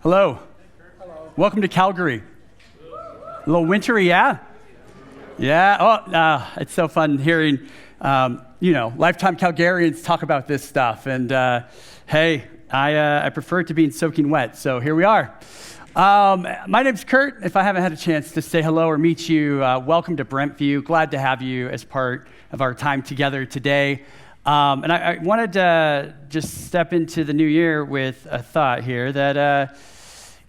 Hello. Hello. Welcome to Calgary. A little wintry, yeah? Yeah. Oh, it's so fun hearing, lifetime Calgarians talk about this stuff. And hey, I prefer it to being soaking wet, so here we are. My name's Kurt. If I haven't had a chance to say hello or meet you, welcome to Brentview. Glad to have you as part of our time together today. And I wanted to just step into the new year with a thought here that,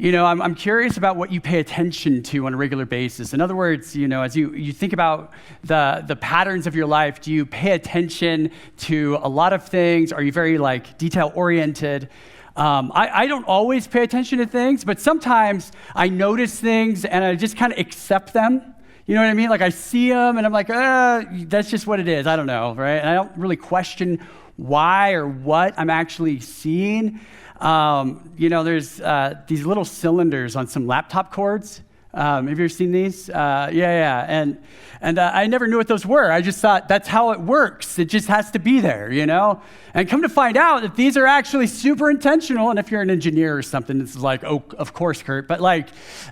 I'm curious about what you pay attention to on a regular basis. In other words, as you think about the patterns of your life, do you pay attention to a lot of things? Are you very detail-oriented? I don't always pay attention to things, but sometimes I notice things and I just kind of accept them. You know what I mean? Like I see them and I'm like, that's just what it is. I don't know, right? And I don't really question why or what I'm actually seeing. There's these little cylinders on some laptop cords. Have you ever seen these? Yeah. And I never knew what those were. I just thought that's how it works. It just has to be there, And come to find out that these are actually super intentional. And if you're an engineer or something, it's like, oh, of course, Kurt. But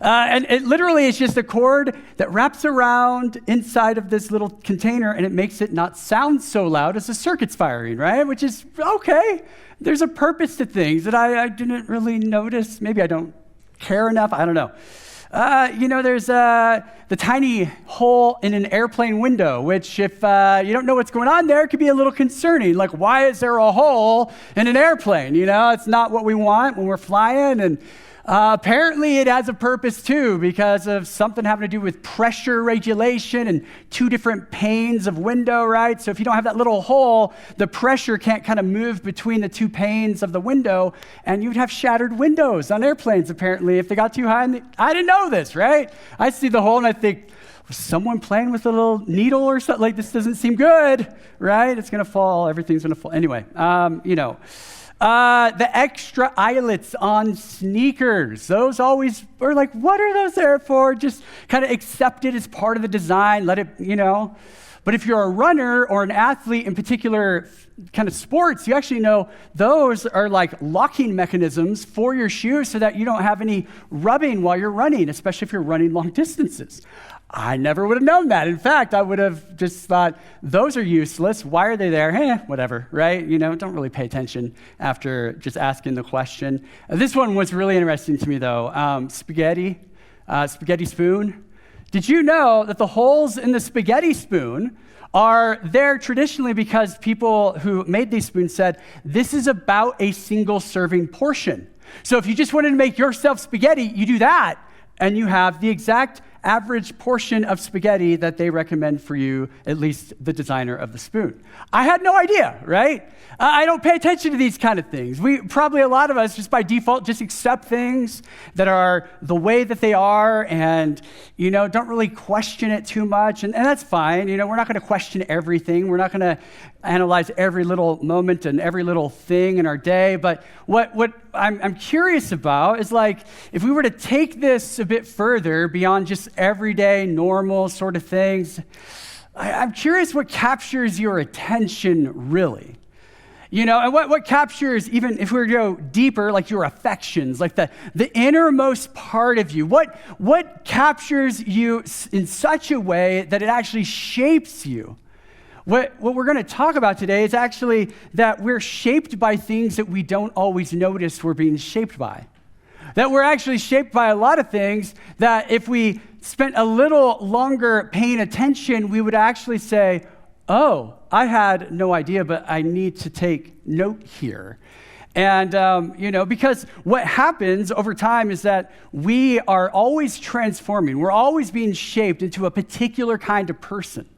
and it literally is just a cord that wraps around inside of this little container, and it makes it not sound so loud as the circuit's firing, right? Which is okay. There's a purpose to things that I didn't really notice. Maybe I don't care enough. I don't know. There's the tiny hole in an airplane window, which if you don't know what's going on there, it could be a little concerning. Like, why is there a hole in an airplane? It's not what we want when we're flying. And apparently it has a purpose too, because of something having to do with pressure regulation and two different panes of window, right? So if you don't have that little hole, the pressure can't kind of move between the two panes of the window, and you'd have shattered windows on airplanes, apparently, if they got too high. I didn't know this, right? I see the hole and I think, was someone playing with a little needle or something? Like, this doesn't seem good, right? It's going to fall. Everything's going to fall. Anyway, the extra eyelets on sneakers, those always are like, what are those there for? Just kind of accept it as part of the design, let it, But if you're a runner or an athlete in particular kind of sports, you actually know those are like locking mechanisms for your shoes so that you don't have any rubbing while you're running, especially if you're running long distances. I never would have known that. In fact, I would have just thought, those are useless. Why are they there? Whatever, right? Don't really pay attention after just asking the question. This one was really interesting to me, though. Spaghetti spoon. Did you know that the holes in the spaghetti spoon are there traditionally because people who made these spoons said, this is about a single serving portion. So if you just wanted to make yourself spaghetti, you do that, and you have the exact average portion of spaghetti that they recommend for you, at least the designer of the spoon. I had no idea, right? I don't pay attention to these kind of things. A lot of us, just by default, just accept things that are the way that they are and, don't really question it too much. And that's fine. We're not going to question everything. We're not going to analyze every little moment and every little thing in our day. But what I'm curious about is if we were to take this a bit further beyond just everyday, normal sort of things, I'm curious what captures your attention really. And what captures, even if we were to go deeper, like your affections, like the innermost part of you, what captures you in such a way that it actually shapes you? What we're going to talk about today is actually that we're shaped by things that we don't always notice we're being shaped by. That we're actually shaped by a lot of things that if we spent a little longer paying attention, we would actually say, oh, I had no idea, but I need to take note here. And, because what happens over time is that we are always transforming. We're always being shaped into a particular kind of person.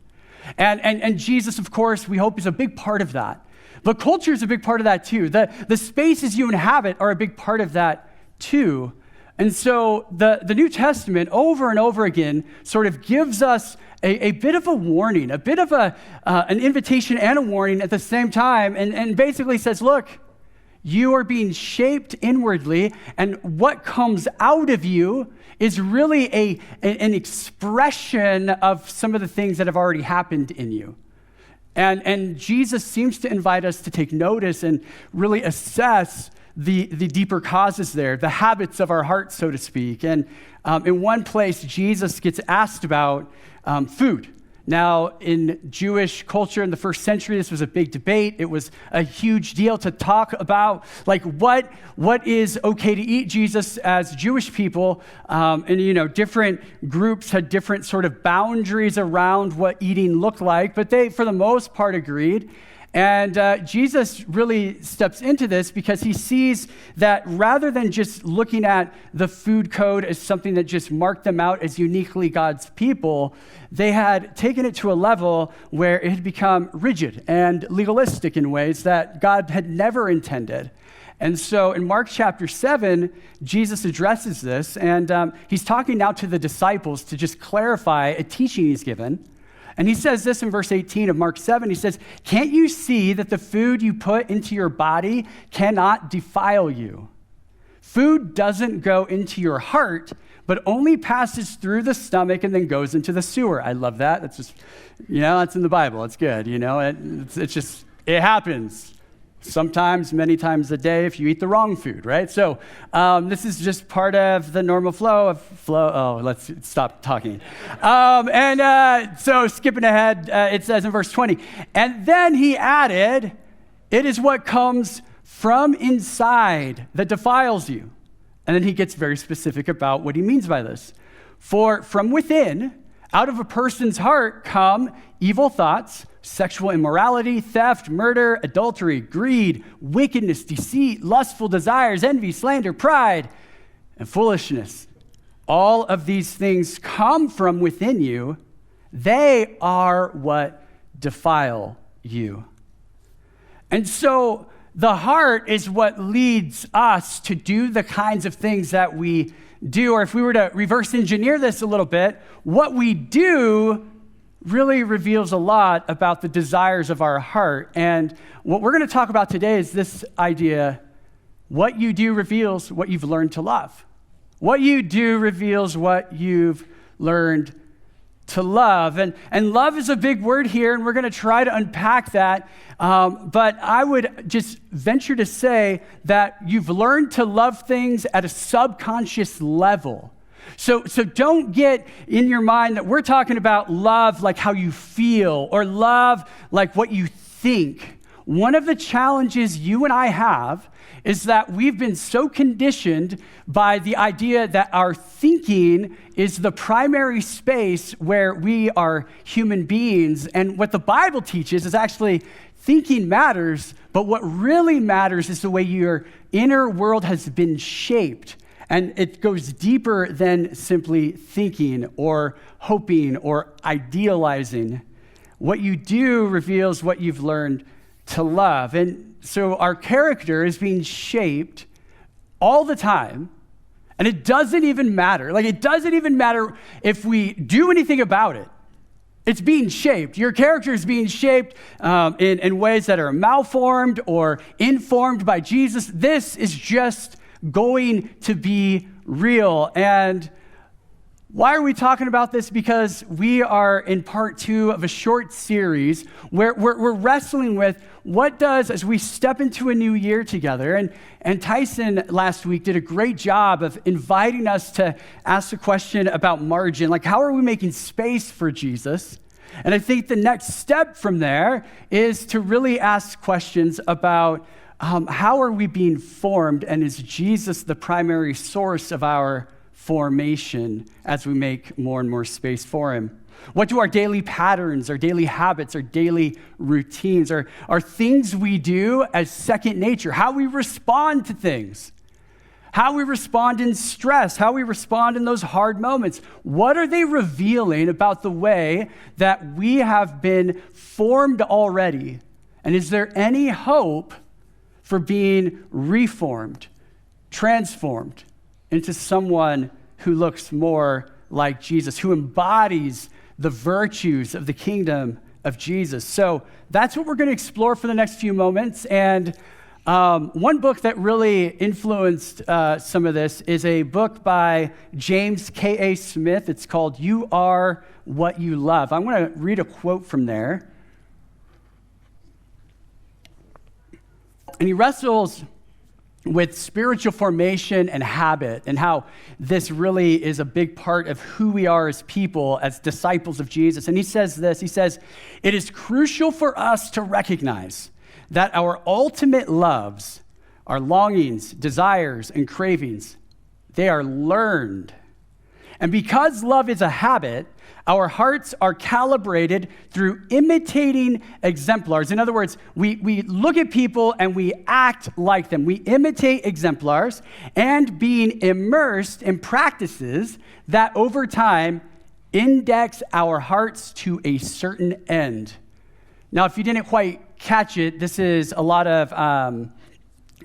And Jesus, of course, we hope is a big part of that. But culture is a big part of that too. The spaces you inhabit are a big part of that too. And so the New Testament over and over again sort of gives us a bit of a warning, a bit of an invitation and a warning at the same time, and basically says, look, you are being shaped inwardly, and what comes out of you is really an expression of some of the things that have already happened in you. And Jesus seems to invite us to take notice and really assess the deeper causes there, the habits of our hearts, so to speak. And in one place, Jesus gets asked about food. Now, in Jewish culture in the first century, this was a big debate. It was a huge deal to talk about, like, what is okay to eat. Jesus, as Jewish people, and different groups had different sort of boundaries around what eating looked like, but they, for the most part, agreed. And Jesus really steps into this because he sees that rather than just looking at the food code as something that just marked them out as uniquely God's people, they had taken it to a level where it had become rigid and legalistic in ways that God had never intended. And so in Mark chapter 7, Jesus addresses this, and he's talking now to the disciples to just clarify a teaching he's given. And he says this in verse 18 of Mark 7. He says, "Can't you see that the food you put into your body cannot defile you? Food doesn't go into your heart, but only passes through the stomach and then goes into the sewer." I love that. That's just, that's in the Bible. It's good, it happens. Sometimes, many times a day, if you eat the wrong food, right? So this is just part of the normal flow. Oh, let's stop talking. So skipping ahead, it says in verse 20, "And then he added, it is what comes from inside that defiles you." And then he gets very specific about what he means by this. "For from within, out of a person's heart, come evil thoughts, sexual immorality, theft, murder, adultery, greed, wickedness, deceit, lustful desires, envy, slander, pride, and foolishness. All of these things come from within you. They are what defile you." And so the heart is what leads us to do the kinds of things that we do. Or if we were to reverse engineer this a little bit, what we do really reveals a lot about the desires of our heart. And what we're going to talk about today is this idea: what you do reveals what you've learned to love. What you do reveals what you've learned to love. And love is a big word here, and we're going to try to unpack that. But I would just venture to say that you've learned to love things at a subconscious level. So don't get in your mind that we're talking about love like how you feel or love like what you think. One of the challenges you and I have is that we've been so conditioned by the idea that our thinking is the primary space where we are human beings. And what the Bible teaches is actually thinking matters, but what really matters is the way your inner world has been shaped. And it goes deeper than simply thinking or hoping or idealizing. What you do reveals what you've learned to love. And so our character is being shaped all the time, and it doesn't even matter. It doesn't even matter if we do anything about it. It's being shaped. Your character is being shaped in ways that are malformed or informed by Jesus. This is just going to be real. And why are we talking about this? Because we are in part 2 of a short series where we're wrestling with what does, as we step into a new year together, and Tyson last week did a great job of inviting us to ask the question about margin, like how are we making space for Jesus? And I think the next step from there is to really ask questions about how are we being formed, and is Jesus the primary source of our formation as we make more and more space for him? What do our daily patterns, our daily habits, our daily routines, are things we do as second nature? How we respond to things, how we respond in stress, how we respond in those hard moments. What are they revealing about the way that we have been formed already? And is there any hope for being reformed, transformed into someone who looks more like Jesus, who embodies the virtues of the kingdom of Jesus? So that's what we're going to explore for the next few moments. And one book that really influenced some of this is a book by James K.A. Smith. It's called "You Are What You Love." I'm going to read a quote from there. And he wrestles with spiritual formation and habit, and how this really is a big part of who we are as people, as disciples of Jesus. And he says this, he says, it is crucial for us to recognize that our ultimate loves, our longings, desires, and cravings, they are learned. And because love is a habit, our hearts are calibrated through imitating exemplars. In other words, we look at people and we act like them. We imitate exemplars and being immersed in practices that over time index our hearts to a certain end. Now, if you didn't quite catch it, this is a lot of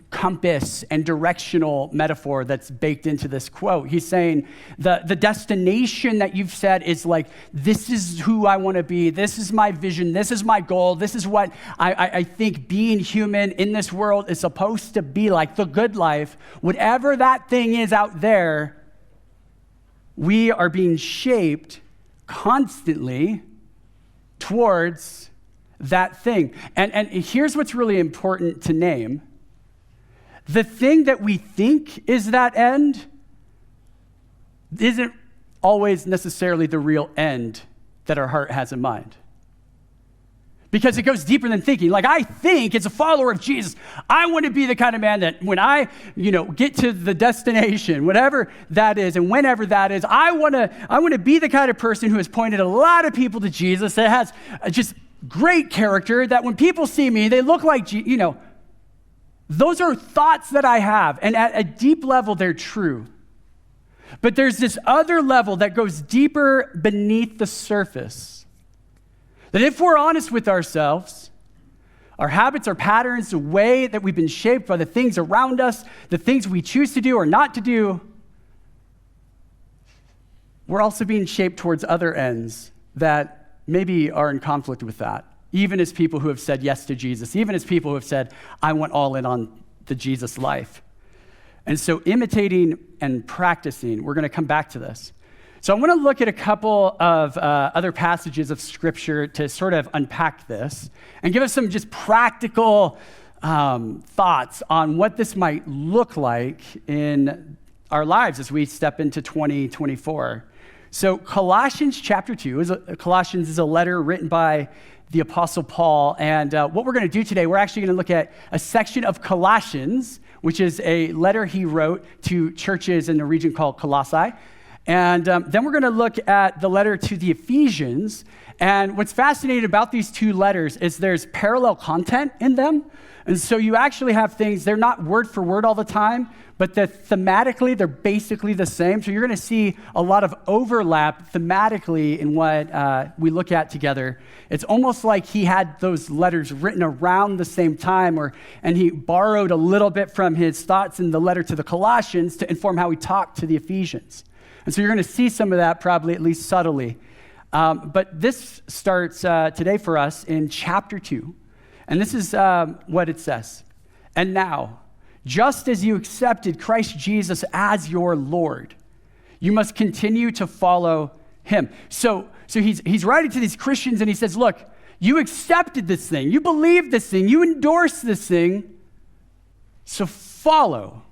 compass and directional metaphor that's baked into this quote. He's saying the destination that you've set is like, this is who I want to be. This is my vision. This is my goal. This is what I think being human in this world is supposed to be like, the good life. Whatever that thing is out there, we are being shaped constantly towards that thing. And here's what's really important to name. The thing that we think is that end isn't always necessarily the real end that our heart has in mind. Because it goes deeper than thinking. Like, I think as a follower of Jesus, I want to be the kind of man that when I, get to the destination, whatever that is, and whenever that is, I want to be the kind of person who has pointed a lot of people to Jesus, that has just great character, that when people see me, they look like, those are thoughts that I have, and at a deep level, they're true. But there's this other level that goes deeper beneath the surface. That if we're honest with ourselves, our habits, our patterns, the way that we've been shaped by the things around us, the things we choose to do or not to do, we're also being shaped towards other ends that maybe are in conflict with that. Even as people who have said yes to Jesus, even as people who have said, I went all in on the Jesus life. And so imitating and practicing, we're going to come back to this. So I want to look at a couple of other passages of Scripture to sort of unpack this and give us some just practical thoughts on what this might look like in our lives as we step into 2024. So Colossians chapter 2, Colossians is a letter written by the Apostle Paul, and what we're going to do today, we're actually going to look at a section of Colossians, which is a letter he wrote to churches in the region called Colossae, and then we're going to look at the letter to the Ephesians, and what's fascinating about these two letters is there's parallel content in them, and so you actually have things, they're not word for word all the time, but thematically, they're basically the same. So you're going to see a lot of overlap thematically in what we look at together. It's almost like he had those letters written around the same time, and he borrowed a little bit from his thoughts in the letter to the Colossians to inform how he talked to the Ephesians. And so you're going to see some of that probably, at least subtly. But this starts today for us in chapter 2. And this is what it says. And now, just as you accepted Christ Jesus as your Lord, you must continue to follow him. So he's writing to these Christians and he says, look, you accepted this thing, you believed this thing, you endorsed this thing, so follow,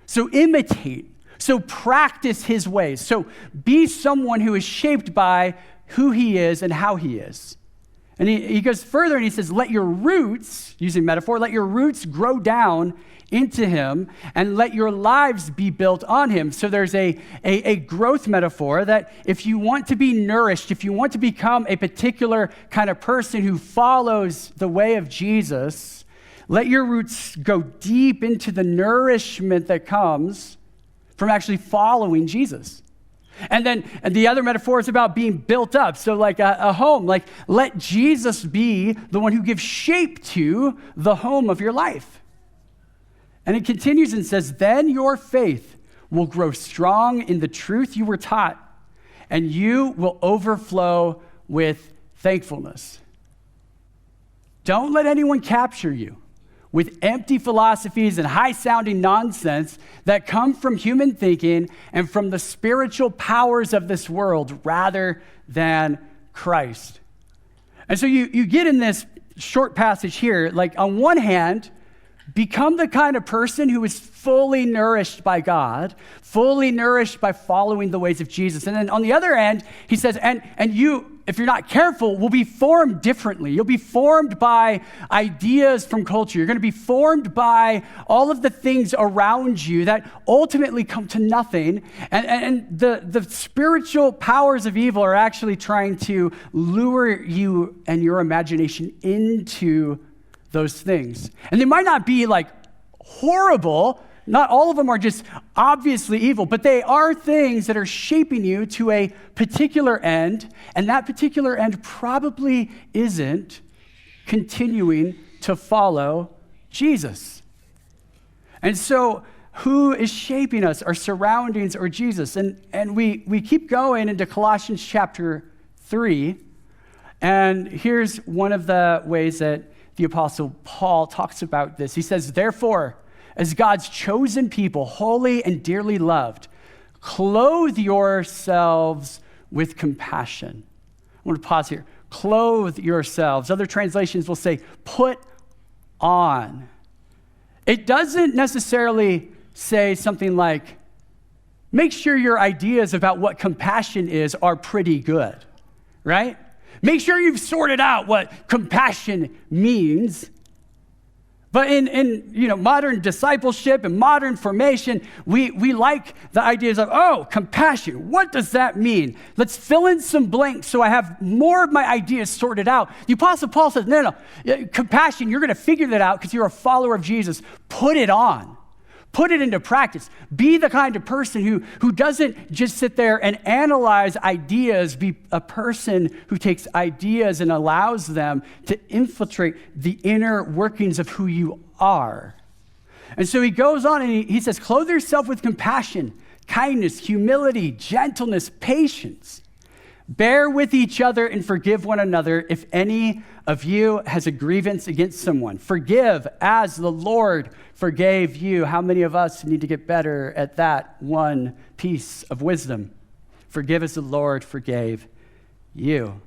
so imitate, so practice his ways, so be someone who is shaped by who he is and how he is. And he goes further and he says, let your roots, using metaphor, let your roots grow down into him and let your lives be built on him. So there's a growth metaphor that if you want to be nourished, if you want to become a particular kind of person who follows the way of Jesus, let your roots go deep into the nourishment that comes from actually following Jesus. And the other metaphor is about being built up. So like a home, like let Jesus be the one who gives shape to the home of your life. And it continues and says, then your faith will grow strong in the truth you were taught, and you will overflow with thankfulness. Don't let anyone capture you with empty philosophies and high-sounding nonsense that come from human thinking and from the spiritual powers of this world rather than Christ. And so you get in this short passage here, like on one hand, Become the kind of person who is fully nourished by God, fully nourished by following the ways of Jesus. And then on the other end, he says, and you, if you're not careful, will be formed differently. You'll be formed by ideas from culture. You're going to be formed by all of the things around you that ultimately come to nothing. And the spiritual powers of evil are actually trying to lure you and your imagination into those things. And they might not be like horrible. Not all of them are just obviously evil, but they are things that are shaping you to a particular end, and that particular end probably isn't continuing to follow Jesus. And so who is shaping us, our surroundings or Jesus? And we keep going into Colossians chapter 3, and here's one of the ways that the Apostle Paul talks about this. He says, therefore, as God's chosen people, holy and dearly loved, clothe yourselves with compassion. I want to pause here. Clothe yourselves. Other translations will say, put on. It doesn't necessarily say something like, make sure your ideas about what compassion is are pretty good, right? Make sure you've sorted out what compassion means. But in modern discipleship and modern formation, we like the ideas of, compassion. What does that mean? Let's fill in some blanks so I have more of my ideas sorted out. The Apostle Paul says, no, compassion, you're going to figure that out because you're a follower of Jesus. Put it on. Put it into practice. Be the kind of person who doesn't just sit there and analyze ideas. Be a person who takes ideas and allows them to infiltrate the inner workings of who you are. And so he goes on and he says, clothe yourself with compassion, kindness, humility, gentleness, patience. Bear with each other and forgive one another if any of you has a grievance against someone. Forgive as the Lord forgave you. How many of us need to get better at that one piece of wisdom? Forgive as the Lord forgave you.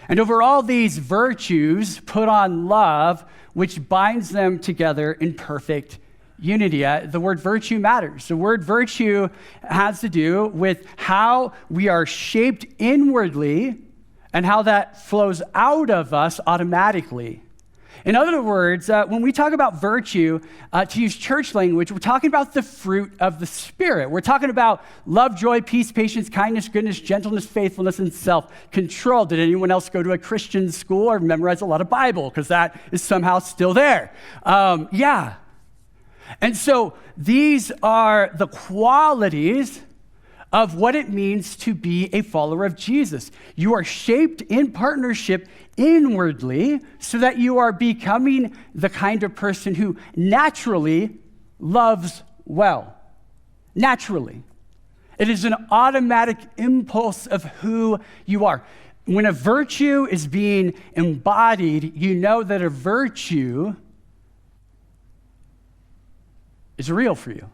And over all these virtues, put on love, which binds them together in perfect unity. The word virtue matters. The word virtue has to do with how we are shaped inwardly and how that flows out of us automatically. In other words, when we talk about virtue, to use church language, we're talking about the fruit of the Spirit. We're talking about love, joy, peace, patience, kindness, goodness, gentleness, faithfulness, and self-control. Did anyone else go to a Christian school or memorize a lot of Bible? Because that is somehow still there. Yeah. And so these are the qualities of what it means to be a follower of Jesus. You are shaped in partnership inwardly so that you are becoming the kind of person who naturally loves well. Naturally. It is an automatic impulse of who you are. When a virtue is being embodied, you know that a virtue is real for you.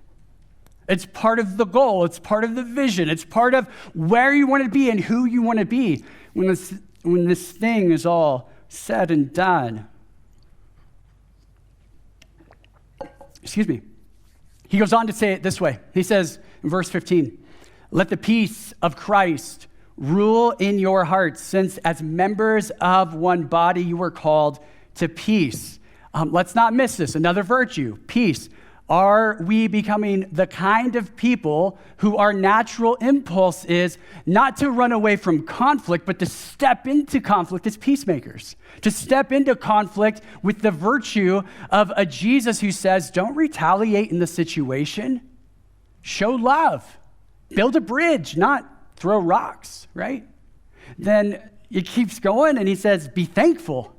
It's part of the goal. It's part of the vision. It's part of where you want to be and who you want to be when this thing is all said and done. Excuse me. He goes on to say it this way. He says in verse 15, let the peace of Christ rule in your hearts, since as members of one body you were called to peace. Let's not miss this. Another virtue, peace. Are we becoming the kind of people who our natural impulse is not to run away from conflict, but to step into conflict as peacemakers? To step into conflict with the virtue of a Jesus who says, don't retaliate in the situation. Show love. Build a bridge, not throw rocks, right? Then it keeps going and he says, be thankful.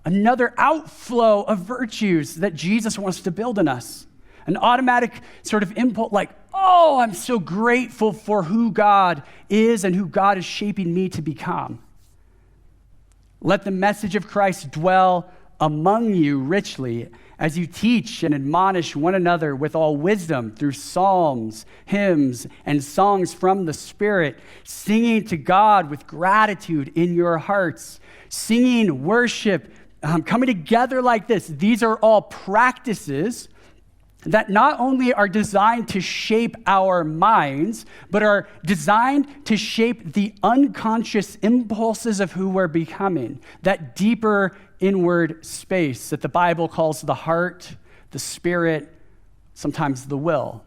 Another outflow of virtues that Jesus wants to build in us. An automatic sort of impulse like, oh, I'm so grateful for who God is and who God is shaping me to become. Let the message of Christ dwell among you richly as you teach and admonish one another with all wisdom through psalms, hymns, and songs from the Spirit, singing to God with gratitude in your hearts, singing worship coming together like this, these are all practices that not only are designed to shape our minds, but are designed to shape the unconscious impulses of who we're becoming, that deeper inward space that the Bible calls the heart, the spirit, sometimes the will.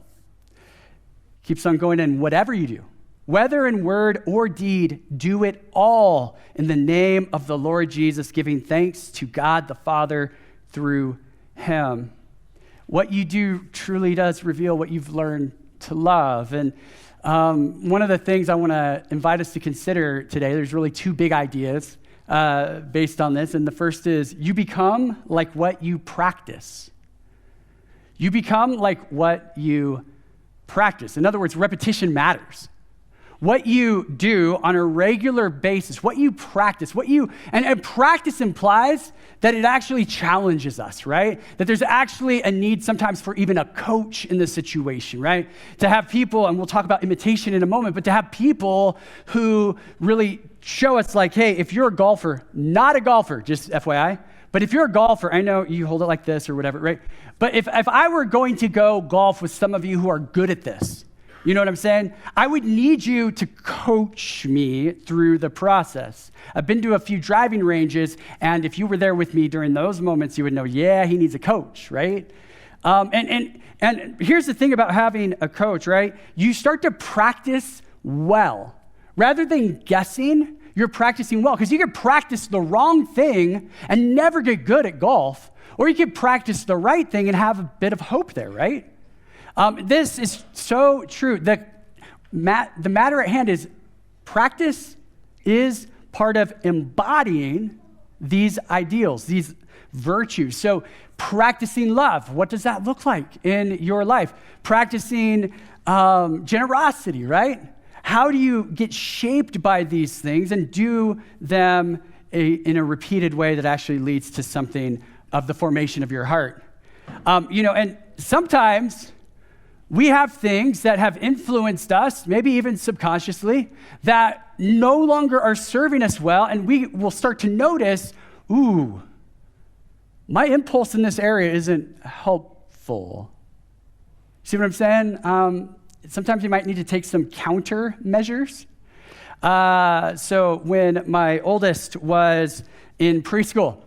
Keeps on going in, whatever you do, whether in word or deed, do it all in the name of the Lord Jesus, giving thanks to God the Father through him. What you do truly does reveal what you've learned to love. And one of the things I want to invite us to consider today, there's really two big ideas based on this. And the first is you become like what you practice. You become like what you practice. In other words, repetition matters. What you do on a regular basis, what you practice, and practice implies that it actually challenges us, right? That there's actually a need sometimes for even a coach in the situation, right? To have people, and we'll talk about imitation in a moment, but to have people who really show us like, hey, if you're a golfer, not a golfer, just FYI, but if you're a golfer, I know you hold it like this or whatever, right? But if I were going to go golf with some of you who are good at this, you know what I'm saying? I would need you to coach me through the process. I've been to a few driving ranges, and if you were there with me during those moments, you would know, yeah, he needs a coach, right? And here's the thing about having a coach, right? You start to practice well. Rather than guessing, you're practicing well, because you could practice the wrong thing and never get good at golf, or you could practice the right thing and have a bit of hope there, right? This is so true. The matter at hand is practice is part of embodying these ideals, these virtues. So practicing love, what does that look like in your life? Practicing generosity, right? How do you get shaped by these things and do them in a repeated way that actually leads to something of the formation of your heart? And sometimes we have things that have influenced us, maybe even subconsciously, that no longer are serving us well, and we will start to notice, ooh, my impulse in this area isn't helpful. See what I'm saying? Sometimes you might need to take some countermeasures. So when my oldest was in preschool,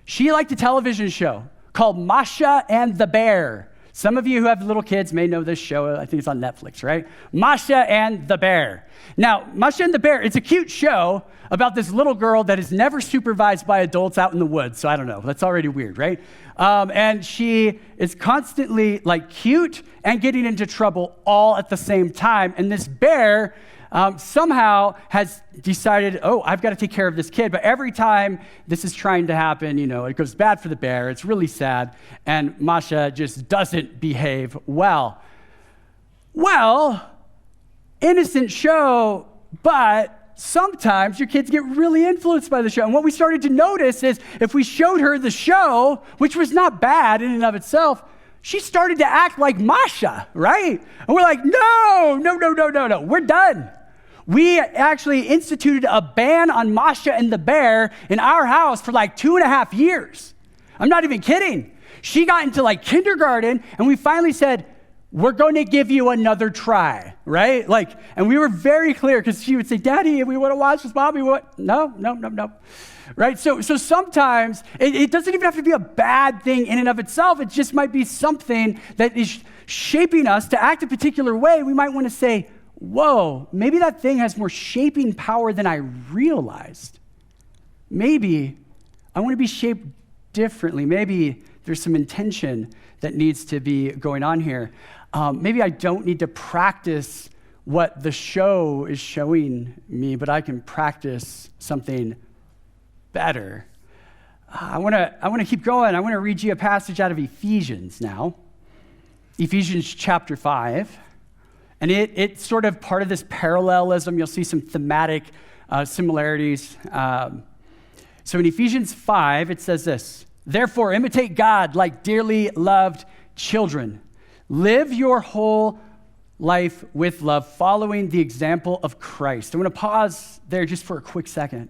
she liked a television show called Masha and the Bear. Some of you who have little kids may know this show. I think it's on Netflix, right? Masha and the Bear. Now, Masha and the Bear, it's a cute show about this little girl that is never supervised by adults out in the woods. So I don't know. That's already weird, right? And she is constantly like cute and getting into trouble all at the same time. And this bear somehow has decided, oh, I've got to take care of this kid. But every time this is trying to happen, it goes bad for the bear. It's really sad. And Masha just doesn't behave well. Well, innocent show, but sometimes your kids get really influenced by the show. And what we started to notice is if we showed her the show, which was not bad in and of itself, she started to act like Masha, right? And we're like, no, we're done. We actually instituted a ban on Masha and the Bear in our house for like 2.5 years. I'm not even kidding. She got into like kindergarten, and we finally said, we're going to give you another try, right? And we were very clear, because she would say, Daddy, we want to watch this, Mom, no. Right? So sometimes it doesn't even have to be a bad thing in and of itself. It just might be something that is shaping us to act a particular way. We might want to say, whoa, maybe that thing has more shaping power than I realized. Maybe I want to be shaped differently. Maybe there's some intention that needs to be going on here. Maybe I don't need to practice what the show is showing me, but I can practice something better. I want to keep going. I want to read you a passage out of Ephesians now. Ephesians chapter 5. And it's sort of part of this parallelism. You'll see some thematic similarities. So in Ephesians 5, it says this: Therefore, imitate God like dearly loved children. Live your whole life with love, following the example of Christ. I want to pause there just for a quick second.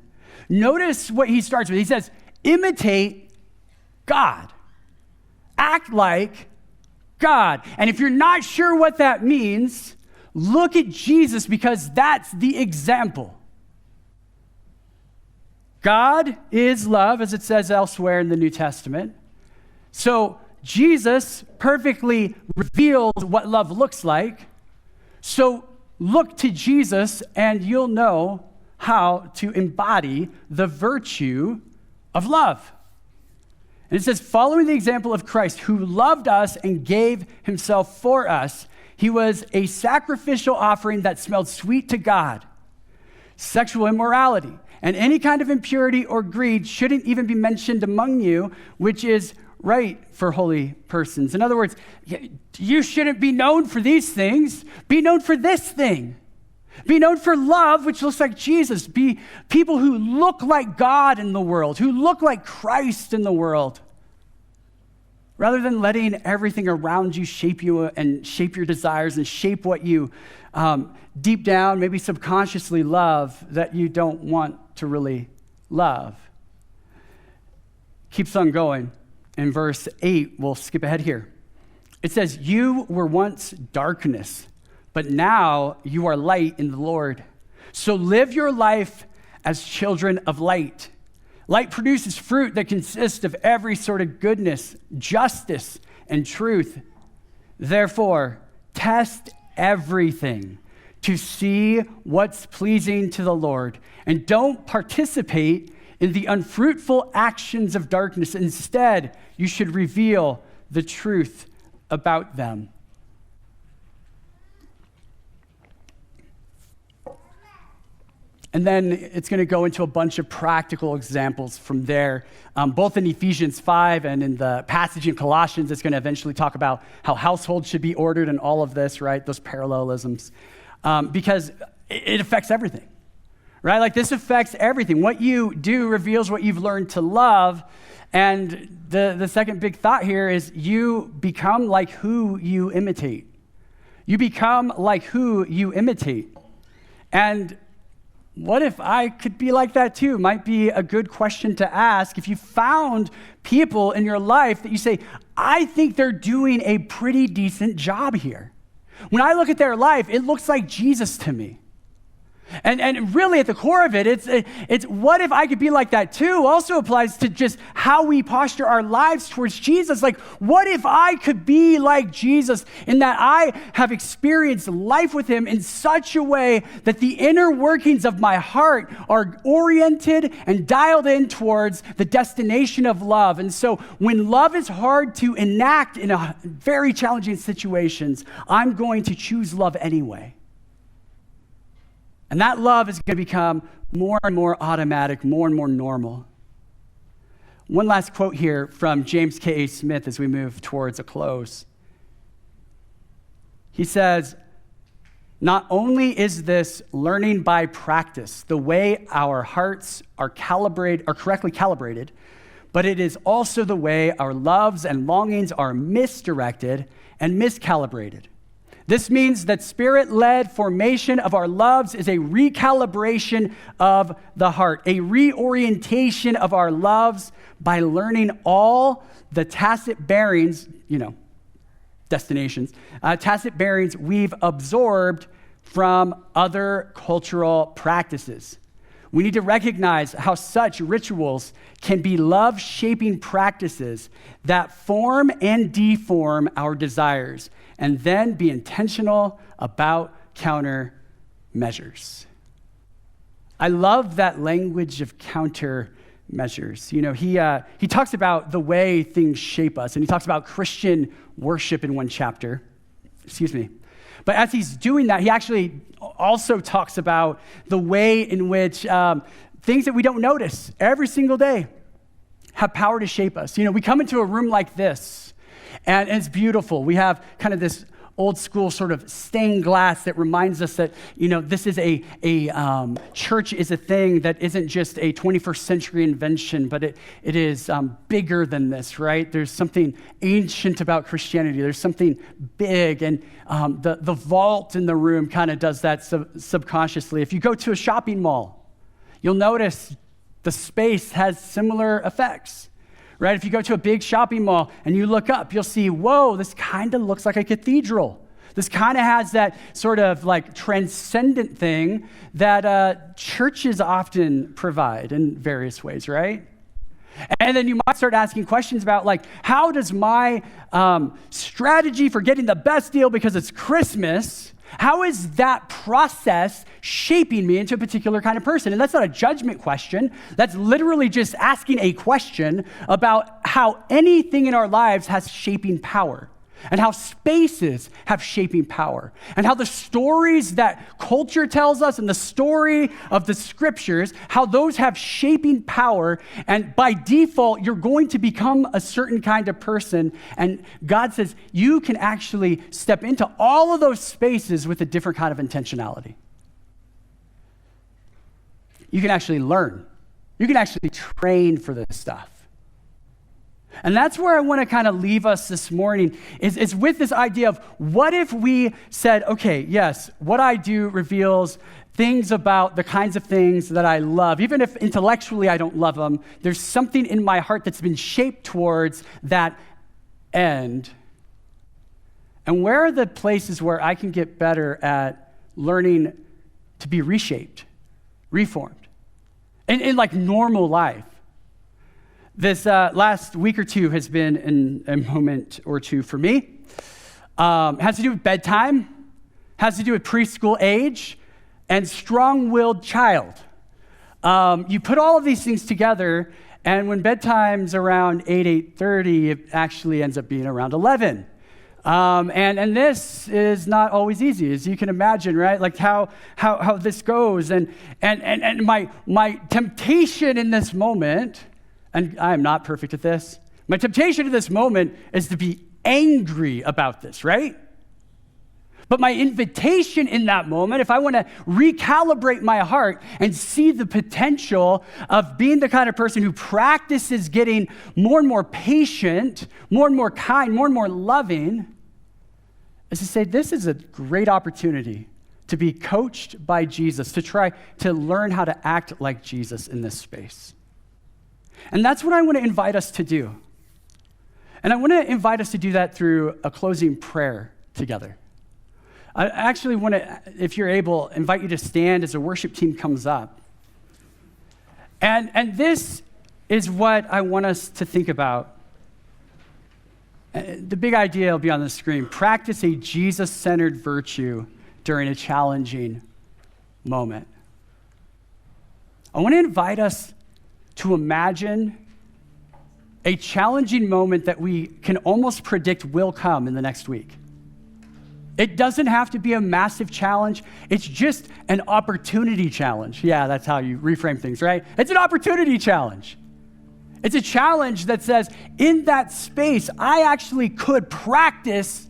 Notice what he starts with. He says, imitate God. Act like God. And if you're not sure what that means, look at Jesus, because that's the example. God is love, as it says elsewhere in the New Testament. So Jesus perfectly reveals what love looks like. So look to Jesus and you'll know how to embody the virtue of love. And it says, following the example of Christ, who loved us and gave himself for us, he was a sacrificial offering that smelled sweet to God. Sexual immorality and any kind of impurity or greed shouldn't even be mentioned among you, which is right for holy persons. In other words, you shouldn't be known for these things. Be known for this thing. Be known for love, which looks like Jesus. Be people who look like God in the world, who look like Christ in the world. Rather than letting everything around you shape you and shape your desires and shape what you deep down, maybe subconsciously love that you don't want to really love. Keeps on going. In verse 8, we'll skip ahead here. It says, you were once darkness, but now you are light in the Lord. So live your life as children of light. Light produces fruit that consists of every sort of goodness, justice, and truth. Therefore, test everything to see what's pleasing to the Lord, and don't participate in the unfruitful actions of darkness. Instead, you should reveal the truth about them. And then it's going to go into a bunch of practical examples from there, both in Ephesians 5 and in the passage in Colossians. It's going to eventually talk about how households should be ordered and all of this, right? Those parallelisms, because it affects everything, right? Like this affects everything. What you do reveals what you've learned to love. And the second big thought here is you become like who you imitate. You become like who you imitate. And what if I could be like that too? Might be a good question to ask. If you found people in your life that you say, I think they're doing a pretty decent job here. When I look at their life, it looks like Jesus to me. And really at the core of it, it's what if I could be like that too also applies to just how we posture our lives towards Jesus. Like, what if I could be like Jesus in that I have experienced life with him in such a way that the inner workings of my heart are oriented and dialed in towards the destination of love. And so when love is hard to enact in a very challenging situations, I'm going to choose love anyway. And that love is going to become more and more automatic, more and more normal. One last quote here from James K. Smith as we move towards a close. He says, not only is this learning by practice, the way our hearts are correctly calibrated, but it is also the way our loves and longings are misdirected and miscalibrated. This means that spirit-led formation of our loves is a recalibration of the heart, a reorientation of our loves by learning all the tacit bearings, tacit bearings we've absorbed from other cultural practices. We need to recognize how such rituals can be love-shaping practices that form and deform our desires, and then be intentional about countermeasures. I love that language of countermeasures. He talks about the way things shape us, and he talks about Christian worship in one chapter. But as he's doing that, he actually also talks about the way in which things that we don't notice every single day have power to shape us. We come into a room like this, and it's beautiful. We have kind of this old school sort of stained glass that reminds us that, this is a church is a thing that isn't just a 21st century invention, but it is bigger than this, right? There's something ancient about Christianity. There's something big, and the vault in the room kind of does that subconsciously. If you go to a shopping mall, you'll notice The space has similar effects, right? If you go to a big shopping mall and you look up, you'll see, whoa, this kind of looks like a cathedral. This kind of has that sort of like transcendent thing that churches often provide in various ways, right? And then you might start asking questions about like, how does my strategy for getting the best deal because it's Christmas, how is that process shaping me into a particular kind of person? And that's not a judgment question. That's literally just asking a question about how anything in our lives has shaping power, and how spaces have shaping power, and how the stories that culture tells us and the story of the scriptures, how those have shaping power, and by default, you're going to become a certain kind of person. And God says you can actually step into all of those spaces with a different kind of intentionality. You can actually learn. You can actually train for this stuff. And that's where I want to kind of leave us this morning is with this idea of what if we said, okay, yes, what I do reveals things about the kinds of things that I love. Even if intellectually I don't love them, there's something in my heart that's been shaped towards that end. And where are the places where I can get better at learning to be reshaped, reformed, in like normal life? This last week or two has been a moment or two for me. Has to do with bedtime, has to do with preschool age, and strong-willed child. You put all of these things together, and when bedtime's around 8:30, it actually ends up being around 11. And this is not always easy, as you can imagine, right? Like how this goes. And my temptation in this moment, and I am not perfect at this, my temptation in this moment is to be angry about this, right? But my invitation in that moment, if I want to recalibrate my heart and see the potential of being the kind of person who practices getting more and more patient, more and more kind, more and more loving, is to say this is a great opportunity to be coached by Jesus, to try to learn how to act like Jesus in this space. And that's what I want to invite us to do. And I want to invite us to do that through a closing prayer together. I actually want to, if you're able, invite you to stand as the worship team comes up. And this is what I want us to think about. The big idea will be on the screen. Practice a Jesus-centered virtue during a challenging moment. I want to invite us to imagine a challenging moment that we can almost predict will come in the next week. It doesn't have to be a massive challenge. It's just an opportunity challenge. Yeah, that's how you reframe things, right? It's an opportunity challenge. It's a challenge that says, in that space, I actually could practice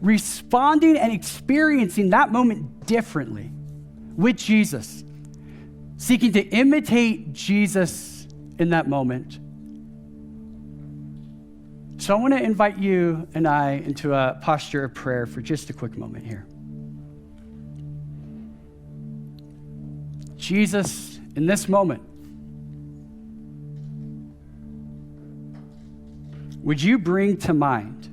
responding and experiencing that moment differently with Jesus, seeking to imitate Jesus in that moment. So I want to invite you and I into a posture of prayer for just a quick moment here. Jesus, in this moment, would you bring to mind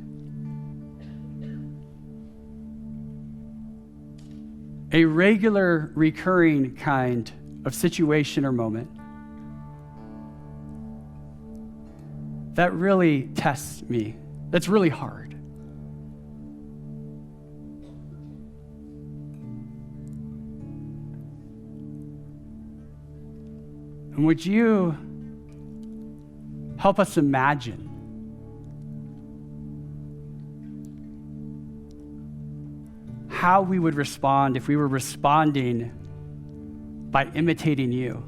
a regular, recurring kind of situation or moment that really tests me, that's really hard? And would you help us imagine how we would respond if we were responding by imitating you?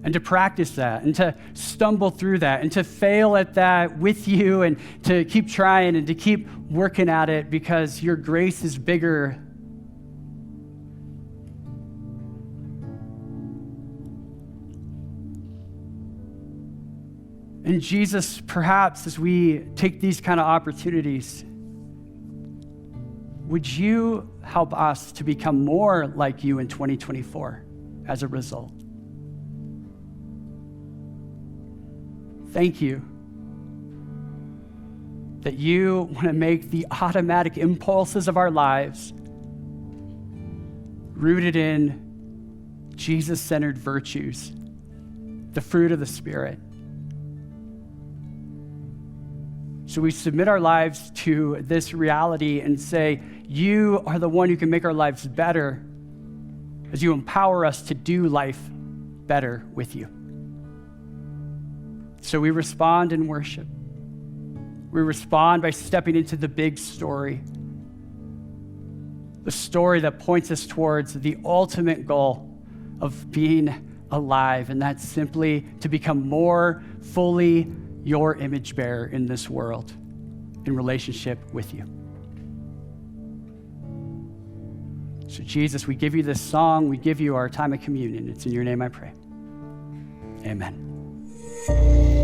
And to practice that, and to stumble through that, and to fail at that with you, and to keep trying, and to keep working at it because your grace is bigger. And Jesus, perhaps as we take these kind of opportunities, would you help us to become more like you in 2024 as a result? Thank you that you want to make the automatic impulses of our lives rooted in Jesus-centered virtues, the fruit of the Spirit. So we submit our lives to this reality and say, you are the one who can make our lives better as you empower us to do life better with you. So we respond in worship. We respond by stepping into the big story, the story that points us towards the ultimate goal of being alive, and that's simply to become more fully your image bearer in this world in relationship with you. So Jesus, we give you this song, we give you our time of communion. It's in your name I pray. Amen.